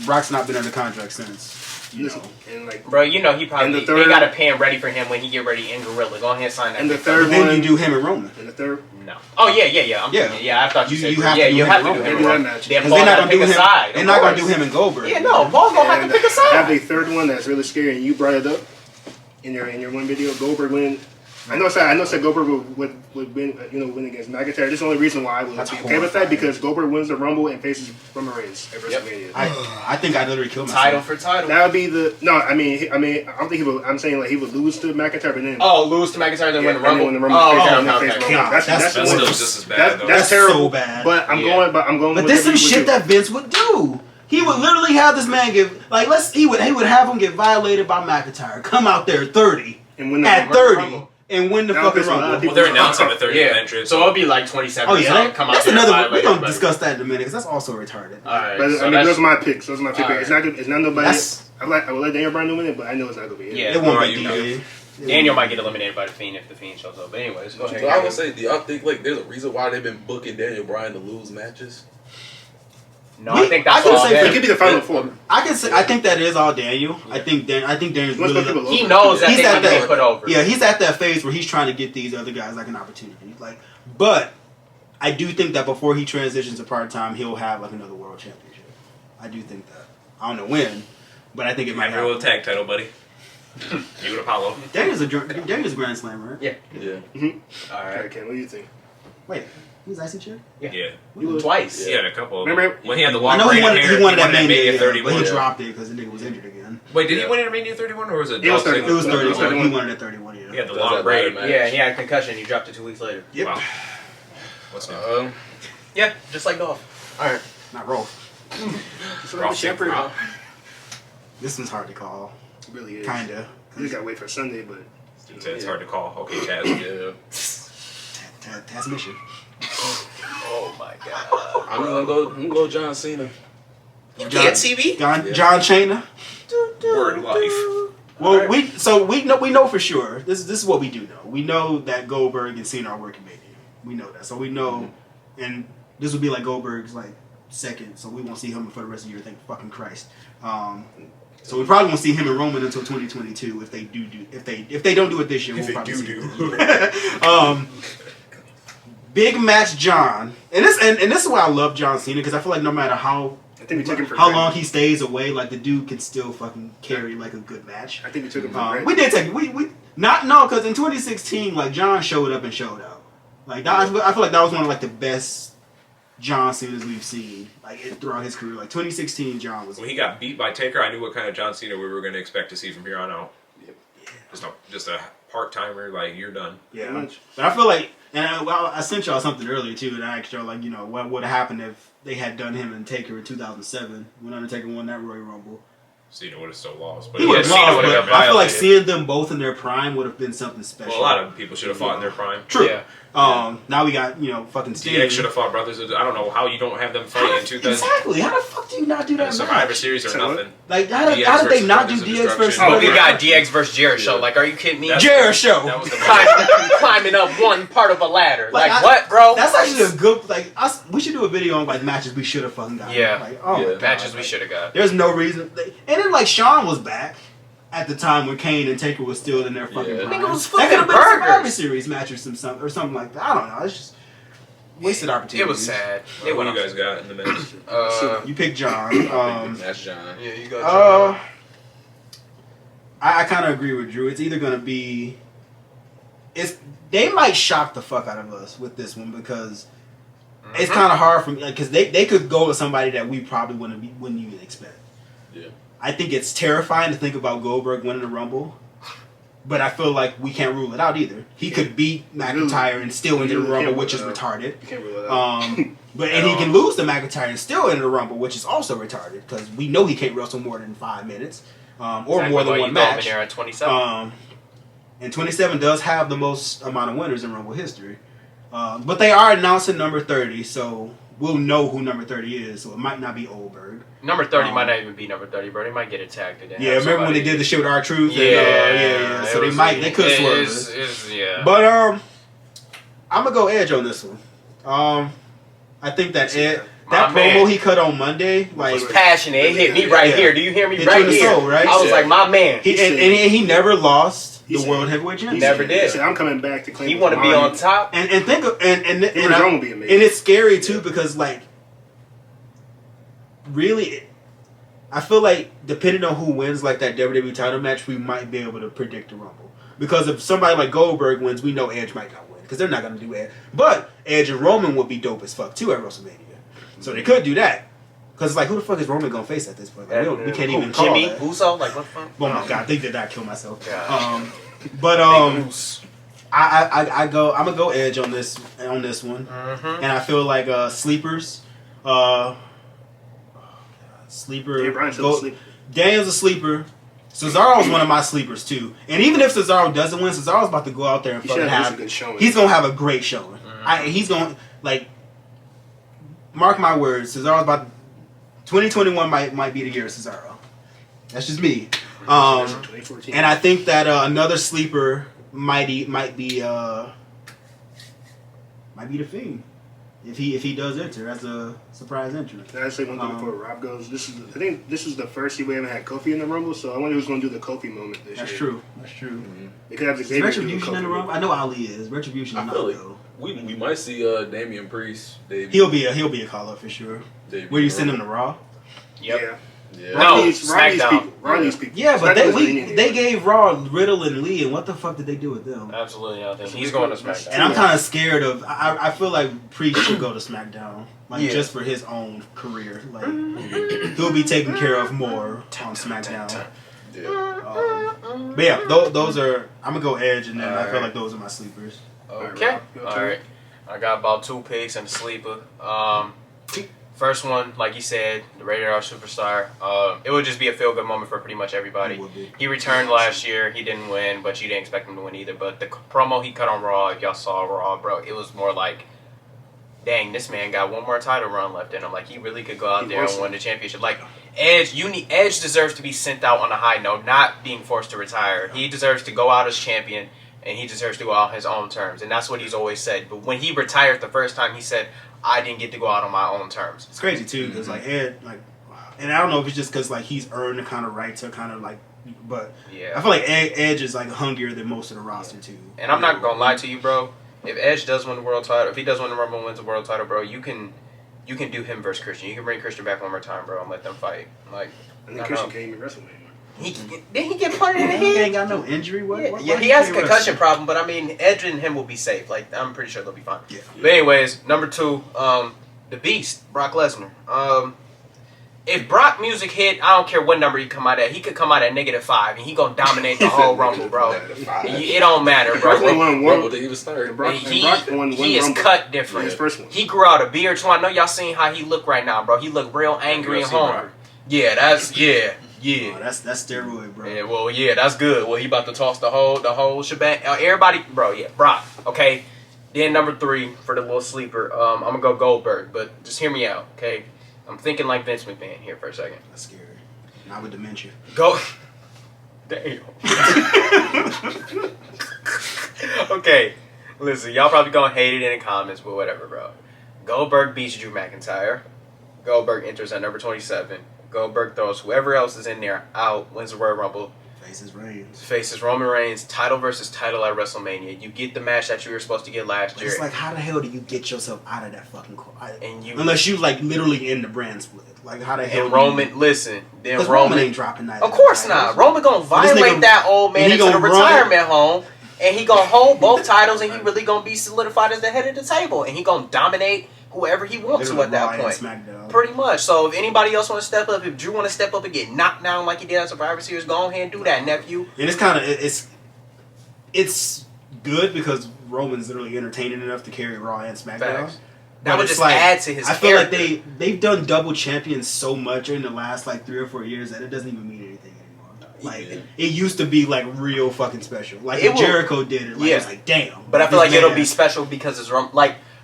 Brock's not been under contract since. You know. And like, Bro, you know he probably And the they third- got a pen ready for him when he get ready in Gorilla. Go ahead and sign that. and the pick. third But then one, you do him and Roman. and the third, No. Oh yeah. I'm Yeah. thinking, yeah. I thought you said You have yeah. to do You him have to and do Roman. him. They do that Wrong. match. Then Because Paul they're not gotta gonna pick do a him. side. They're of not gonna do course. him and Goldberg. Yeah, no. Paul's gonna have to pick a I have side. a third one that's really scary, and you brought it up in your one video. Goldberg winning. I know said Goldberg would win, win against McIntyre. This is the only reason why I would That's be okay with that, horrifying. because Goldberg wins the Rumble and faces Roman Reigns at WrestleMania. I think I'd literally kill myself. Title for title. That would be the no. I mean, I don't think he would. I'm saying like he would lose to McIntyre, but then Oh, lose to McIntyre then win the and then Rumble. win the Rumble. Oh, face okay, down, okay, face okay. Roman. God, That's That's one. still just as bad, though. That's so terrible. bad. But I'm Yeah. going. But with this some WWE would shit do. that Vince would do. He would literally have this man he would have him get violated by McIntyre. Come out there 30 and win the at Rumble. 30 and win the That would fucking piss a lot of Rumble. people Well, they're announcing the 30th Yeah. entrance. So it'll be like 27. Oh yeah, come out that's there and another. violate We're gonna everybody. discuss that in a minute because that's also retarded. All right. But so I mean, that's- those are my picks. Those are my two picks. Alright. It's not nobody. That's- I would let Daniel Bryan win it, but I know it's not gonna be it. Yeah. It won't Alright, be you DA. Daniel might get eliminated by the Fiend if the Fiend shows up. But anyways, go ahead. So I would say, do y'all think like there's a reason why they've been booking Daniel Bryan to lose matches? No, I think that's I can all say It him. could be the final four. I can say I think that is all Daniel. I think Daniel's Let's really. put people He over. knows that He's they at can that- get put over. Yeah, he's at that phase where he's trying to get these other guys like an opportunity. Like, but I do think that before he transitions to part time, he'll have like another world championship. I do think that. I don't know when, but I think it might Might roll a happen. tag title, buddy. You and Apollo. Daniel's a Grand Slam, right? Yeah. Yeah. All Okay, right. Ken, what do you think? Wait, he's IC chair? Yeah. Twice. He had a couple of them. Remember- When he had the I long know he braided wanted, hair, he wanted that Mania Mania, 31. but he dropped it because the nigga was injured again. Wait, did he win it at Mania 31 or was it? It was Dolph 30. It was 30. It was 31. He wanted at 31, yeah. He had the That was long that braid. ladder match. Yeah, he had a concussion. He dropped it 2 weeks later. Yep. Wow. What's new? Yeah, just like Dolph. All right. Not Rolf. Ralph Shepard. This one's hard to call. It really is. Kinda. You just gotta wait for Sunday, but It's hard to call. Okay, Chaz. Yeah. Transmission. Oh my god. I'm gonna go John Cena. You can't see me? John Cena. Word life. Well, we know for sure. This is what we do know. We know that Goldberg and Cena are working Mania. We know that. So we know, and this would be like Goldberg's like second. So we won't see him for the rest of the year. Thank fucking Christ. So we probably won't see him in Roman until 2022 if they don't do it this year. We'll probably see it. Big match, John, and this is why I love John Cena because I feel like no matter how I think we took him for how granted. long he stays away, like the dude can still fucking carry like a good match. I think we took him for granted. We did take because in 2016 like John showed up and showed out. Like that, I feel like that was one of like the best John Cena's we've seen like throughout his career. Like 2016, John was. When he got beat by Taker, I knew what kind of John Cena we were going to expect to see from here on out. Just a part timer. Like you're done. Yeah, Pretty much. but I feel like, and I sent y'all something earlier too, and I asked y'all like, what would have happened if they had done him and Taker in 2007 when Undertaker won that Royal Rumble. Cena would have still lost, but He would have Cena lost, would have but got I feel like violated. seeing them both in their prime would have been something special. Well, a lot of people should have fought in their prime. True. Yeah. Now we got fucking Sting. DX should have fought Brothers. I don't know how you don't have them fight in 2000. Exactly. How the fuck do you not do that Survivor match? Series or So what? nothing. Like how did DX they not do versus DX Brothers versus? of Oh, we Destruction. got DX versus Jericho. Like, are you kidding me? That's- Jericho. That was the climbing up one part of a ladder. Like, I- what, bro? That's actually a good we should do a video on like matches we should have fucking got. Yeah. Like, oh my Yeah. God. matches we should have got. There's no reason. And then like Shawn was back at the time when Kane and Taker was still in their fucking Yeah. prime. Nigga was That could have flipping been a Survivor burgers. Series match or something like that. I don't know. It's just wasted opportunity. It was sad. What went do you on. guys got in the match? You picked John. That's John. Yeah, you got. I kind of agree with Drew. It's either gonna be, they might shock the fuck out of us with this one because it's kind of hard for me because they could go with somebody that we probably wouldn't even expect. Yeah. I think it's terrifying to think about Goldberg winning the Rumble, but I feel like we can't rule it out either. He could beat McIntyre and still enter the You Rumble, can't which is rule it retarded. You can't rule it out. And he can lose to McIntyre and still enter the Rumble, which is also retarded because we know he can't wrestle more than 5 minutes or more than one match. There at 27. And 27 does have the most amount of winners in Rumble history. But they are announcing number 30, so we'll know who number 30 is. So it might not be Goldberg. Number 30 might not even be number 30, bro. They might get attacked again. Yeah, remember when they did the shit with R-Truth? Yeah, So they could swerve it. Yeah. But I'm gonna go Edge on this one. I think that that My promo man. he cut on Monday, like was passionate. It hit me right Yeah. here. Do you hear me Hit right you in the here? soul, right? I was like, my man. he never lost He the said- World Heavyweight Championship. Never did. He said, I'm coming back to claim He want to be mine." on top. And think of, and His own would be amazing. and it's scary too because like really I feel like depending on who wins like that WWE title match, we might be able to predict the Rumble. Because if somebody like Goldberg wins, we know Edge might not win because they're not gonna do Edge. But Edge and Roman would be dope as fuck too at WrestleMania, so they could do that. Because like, who the fuck is Roman gonna face at this point? Like, we can't even call Jimmy that. Uso? Like, what the fuck? Oh my god, they did not kill myself. God. I'm gonna go Edge on this one, and I feel like sleepers. Sleeper. Yeah, Brian's still asleep. Daniel's a sleeper. Cesaro's one of my sleepers too. And even if Cesaro doesn't win, Cesaro's about to go out there and He fucking should have have. a good showing. He's gonna have a great showing. He's gonna like. Mark my words, Cesaro's about. 2021 might be the year of Cesaro. That's just me. 2014. And I think that another sleeper might be the Fiend. if he does enter as a surprise entrant. And I say one thing before Rob goes. I think this is the first year we haven't had Kofi in the Rumble, so I wonder who's going to do the Kofi moment this That's year. true. That's true. Mm-hmm. They could have Is Xavier do the Retribution Kofi in the Rumble? moment. I know Ali is. Retribution I is not feel like though. we might see Damian Priest debut. He'll be a call up for sure. Debut Where you send him to Raw? Yep. Yeah. Yeah. No, Raw needs SmackDown. people. Raw needs people. Yeah, but SmackDown they gave Raw Riddle and Lee, and what the fuck did they do with them? Absolutely nothing. He's going to SmackDown. And I'm kind of scared of. I feel like Priest should go to SmackDown, like Yeah. just for his own career. Like he'll be taken care of more on SmackDown. Yeah. But yeah, those are. I'm gonna go Edge, and then I feel like those are my sleepers. Okay. All right. I got about 2 picks and a sleeper. First one, like you said, the Rated R Superstar. It would just be a feel-good moment for pretty much everybody. It would be. He returned last year. He didn't win, but you didn't expect him to win either. But the promo he cut on Raw, if y'all saw Raw, bro, it was more like, dang, this man got one more title run left in him. Like, he really could go out there and win the championship. Like, Edge deserves to be sent out on a high note, not being forced to retire. He deserves to go out as champion, and he deserves to go out on his own terms. And that's what he's always said. But when he retired the first time, he said, I didn't get to go out on my own terms. It's crazy too, because like Ed, like, and I don't know if it's just because like he's earned the kind of right to kind of like, but Yeah. I feel like Edge is like hungrier than most of the roster too. And I'm not gonna lie to you, bro. If Edge does win the world title, if he does win the Rumble and wins the world title, bro, you can do him versus Christian. You can bring Christian back one more time, bro, and let them fight. Like, And then Christian can't even wrestle anymore. Didn't he get punted in the He head? ain't got no injury. What, Yeah, he has a concussion problem, but I mean, Edge and him will be safe. Like, I'm pretty sure they'll be fine. Yeah. But anyways, number 2, the Beast, Brock Lesnar. If Brock music hit, I don't care what number he come out at. He could come out at -5, and he gonna dominate the whole Rumble, bro. It don't matter, Brock bro. won Rumble didn't even start. Brock He won one is Rumble. cut different. His first one. He grew out a beard too. I know y'all seen how he look right now, bro. He look real angry and UFC hungry. Brock. Yeah, that's Oh, yeah. that's steroid, bro. Yeah, well, yeah, that's good. Well, he about to toss the whole shebang. Everybody, bro, yeah, Brock. Okay. Then number 3 for the little sleeper. I'm gonna go Goldberg, but just hear me out, okay? I'm thinking like Vince McMahon here for a second. That's scary. Not with dementia. Go. Damn. Okay, listen, y'all probably gonna hate it in the comments, but whatever, bro. Goldberg beats Drew McIntyre. Goldberg enters at number 27. Goldberg throws whoever else is in there out, wins the Royal Rumble, Faces Reigns. faces Roman Reigns, title versus title at WrestleMania. You get the match that you were supposed to get last But year. it's like, how the hell do you get yourself out of that fucking And you- unless you like literally in the brand split. Like how the hell? And Roman, listen, then Because Roman ain't dropping that. Of course not. Roman gonna this violate nigga- that old man and he into the gonna run- retirement home, and he gonna hold both titles, and he really gonna be solidified as the head of the table, and he gonna dominate whoever he wants to at that point. SmackDown. Pretty much. So if anybody else want to step up, if Drew want to step up and get knocked down like he did at Survivor Series, go ahead and do that, nephew. And it's kind of it's good because Roman's literally entertaining enough to carry Raw and SmackDown. Facts. But That would it's just like, add to his I feel character. like they've done double champions so much in the last like 3 or 4 years that it doesn't even mean anything anymore. Like it used to be like real fucking special. Like It if will- Jericho did it, like Yeah. it's like damn. But I feel this like it'll man- be special because it's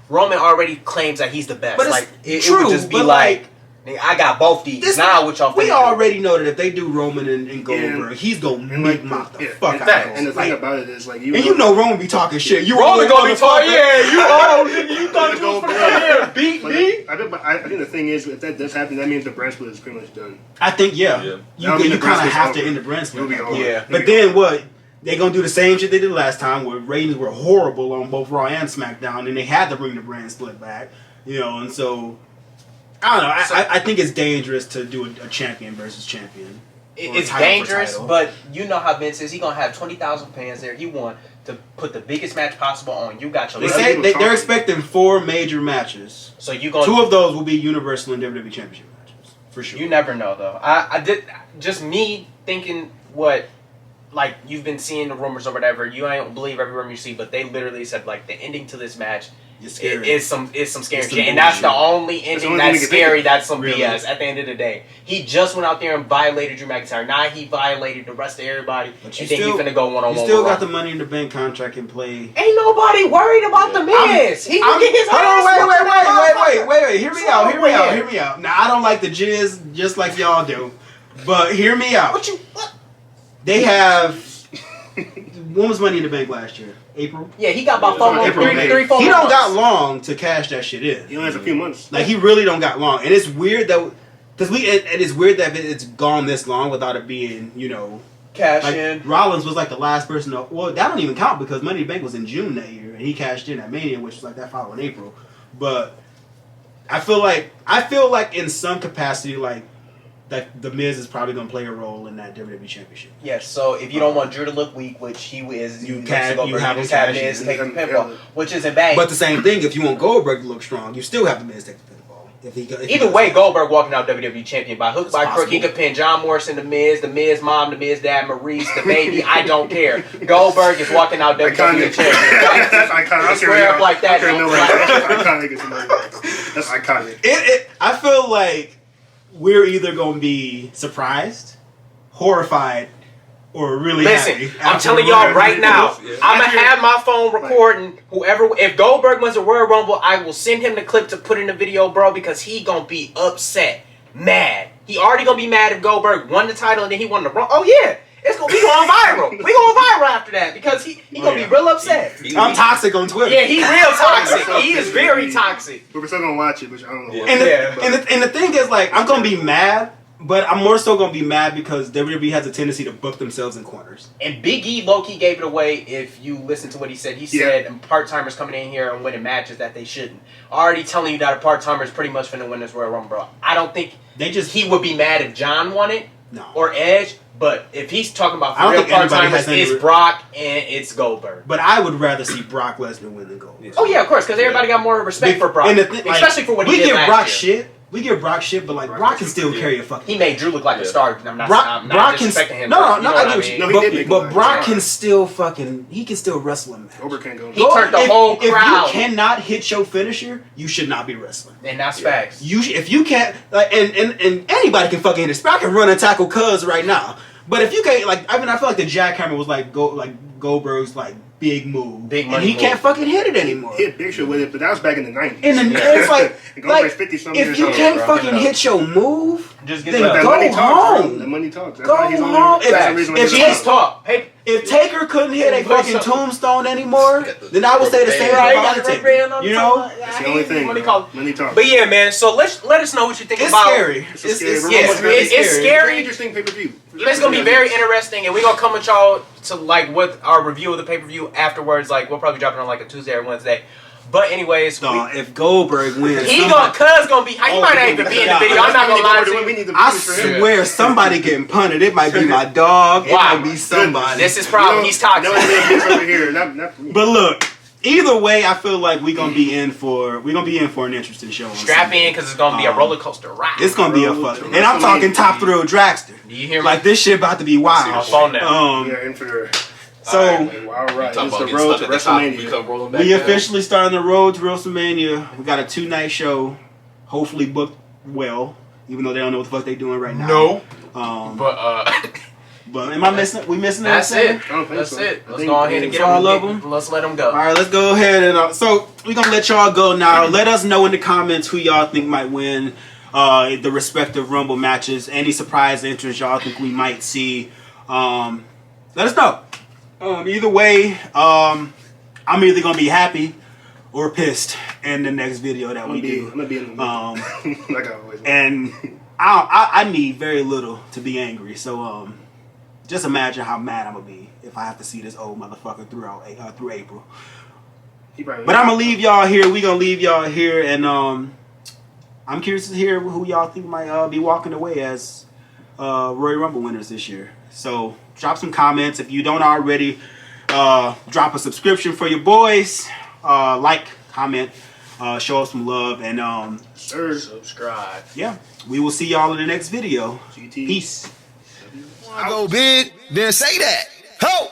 Roman already claims that he's the best. But it's like it true, would just be but, like, nigga, I got both these. This- Now what y'all We finna do? already know that if they do Roman and Goldberg, he's gonna And like, mop the yeah, fuck and, out facts. of and the Goldberg. thing Like, about it is like and you know Roman be talking shit. You Roman old gonna be talking, motherfucker. yeah, you old nigga, you thought you was Go finna here, beat But me. I think the thing is, if that does happen, that means the brand split is pretty much done. I think Yeah. you That'll mean the kind brand of split's have to over. end the brand split. It'll be at that over. point. Yeah. But then what? They gonna do the same shit they did last time, where ratings were horrible on both Raw and SmackDown, and they had to bring the brand split back. You know, and so I don't know. I think it's dangerous to do a champion versus champion. Or It's title for dangerous, title. but you know how Vince is. He gonna have 20,000 fans there. He want to put the biggest match possible on. You got your They Well, say people they're talking. expecting 4 major matches. so you gonna 2 of those will be Universal and WWE Championship matches for sure. You never know though. I did just me thinking what like you've been seeing the rumors or whatever. You ain't believe every rumor you see, but they literally said like the ending to this match It's scary. is some scary It's shit, some and that's the bullshit. only the ending only that's thing we can scary. think. That's some Really? BS. At the end of the day, he just went out there and violated Drew McIntyre. Now he violated the rest of everybody, But and then he finna go one on You one. still got the Money in the Bank contract in play. Ain't nobody worried about the Miz. He can get his Hold ass on, whooped in that wait. Hear me What's out. wrong Hear me with out. him? Hear me out. Now I don't like the jizz just like y'all do, but hear me out. What? They have when was Money in the Bank last year? April? Yeah, he got about 4 months. April, May. 3-4 He don't months. got long to cash that shit in. He only has a few months. Like, he really don't got long. And it's weird that... Because it's weird that it's gone this long without it being, you know... Cash like, in. Rollins was like the last person to... Well, that don't even count because Money in the Bank was in June that year. And he cashed in at Mania, which was like that following April. But I feel like in some capacity, like, that the Miz is probably going to play a role in that WWE Championship. Yes, so if you don't want Drew to look weak, which he is, You just have Miz him take the pinfall, which isn't bad. But the same thing, if you want Goldberg to look strong, you still have the Miz take the pinfall. Either way, Goldberg walking out WWE champion by hook, by crook. possible. He could pin John Morrison, the Miz mom, the Miz dad, Maurice, the baby. I don't care. Goldberg is walking out WWE champion. That's iconic. I don't Square up like that. That's iconic. That's iconic. I feel like we're either going to be surprised, horrified, or really happy. Listen, I'm telling y'all right now, I'm going to have my phone recording whoever. If Goldberg wins a Royal Rumble, I will send him the clip to put in the video, bro, because he going to be upset, mad. He already going to be mad if Goldberg won the title and then he won the Rumble. Oh, yeah. We going viral. We going viral after that because he going to be real upset. I'm toxic on Twitter. Yeah, he real toxic. He is very toxic. But we're still gonna watch it, which I don't know. And the thing is, like, I'm gonna be mad, but I'm more so gonna be mad because WWE has a tendency to book themselves in corners. And Big E low-key gave it away if you listen to what he said. He said part-timers coming in here and winning matches that they shouldn't. Already telling you that a part-timer is pretty much finna win this Royal Rumble, bro. I don't think he would be mad if John won it or Edge. But if he's talking about for real part-timers, it's Brock and it's Goldberg. But I would rather see Brock Lesnar win than Goldberg. Oh, yeah, of course, because everybody got more respect for Brock. Especially for what he did last year. We give Brock shit, but like Brock can still carry a fucking. He made Drew look like a star. I'm not disrespecting him. But Brock can still fucking. He can still wrestle a match. Goldberg can't go. He turned the whole crowd. If you cannot hit your finisher, you should not be wrestling. And that's facts. If you can't, like, and anybody can fucking hit it. I can run and tackle Cuz right now. But if you can't, like, I mean, I feel like the jackhammer was like Goldberg's like big move, and he can't fucking hit it anymore. He hit Big Show with it, but that was back in the 90s. It's like, if you can't fucking hit your move, just then go home. The money talks. Go home. If Taker couldn't hit a fucking tombstone anymore, then I would say the same thing about Taker. You know, that's the only thing. Money talks. But yeah, man. So let us know what you think it's about. Scary. It's scary. Interesting pay-per-view. It's gonna be very interesting, and we're gonna come with y'all to like what our review of the pay-per-view afterwards. Like we'll probably drop it on like a Tuesday or Wednesday. But anyways, if Goldberg wins, Cuz gonna be. He might not even be in the video. I'm not gonna lie to you. I swear, somebody getting punted. It might be my dog. It might be somebody. This is problem. He's toxic. But look. Either way, I feel like we're gonna be in for an interesting show. Strap in because it's gonna be a roller coaster ride. It's gonna be a fucking, and I'm talking top thrill dragster. Do you hear me? Like this shit about to be wild. Yeah, in for. So all right, it's the road to WrestleMania. We officially starting the road to WrestleMania. We got a 2-night show, hopefully booked well, even though they don't know what the fuck they doing right now. No. But am I missing? We missing That's anything? it. That's it. Let's go ahead and get all of them. Let's let them go. All right, let's go ahead and so we're gonna let y'all go now. Let us know in the comments who y'all think might win the respective Rumble matches. Any surprise entrants y'all think we might see. Let us know. Either way, I'm either gonna be happy or pissed in the next video that we do. I'm gonna be in the like I always. And I need very little to be angry. So just imagine how mad I'm gonna be if I have to see this old motherfucker through April. But I'm gonna leave y'all here. We gonna leave y'all here, and I'm curious to hear who y'all think might be walking away as Royal Rumble winners this year. So drop some comments if you don't already. Drop a subscription for your boys. Like, comment, show us some love, and subscribe. Yeah, we will see y'all in the next video. Peace. I go big, then say that. Ho!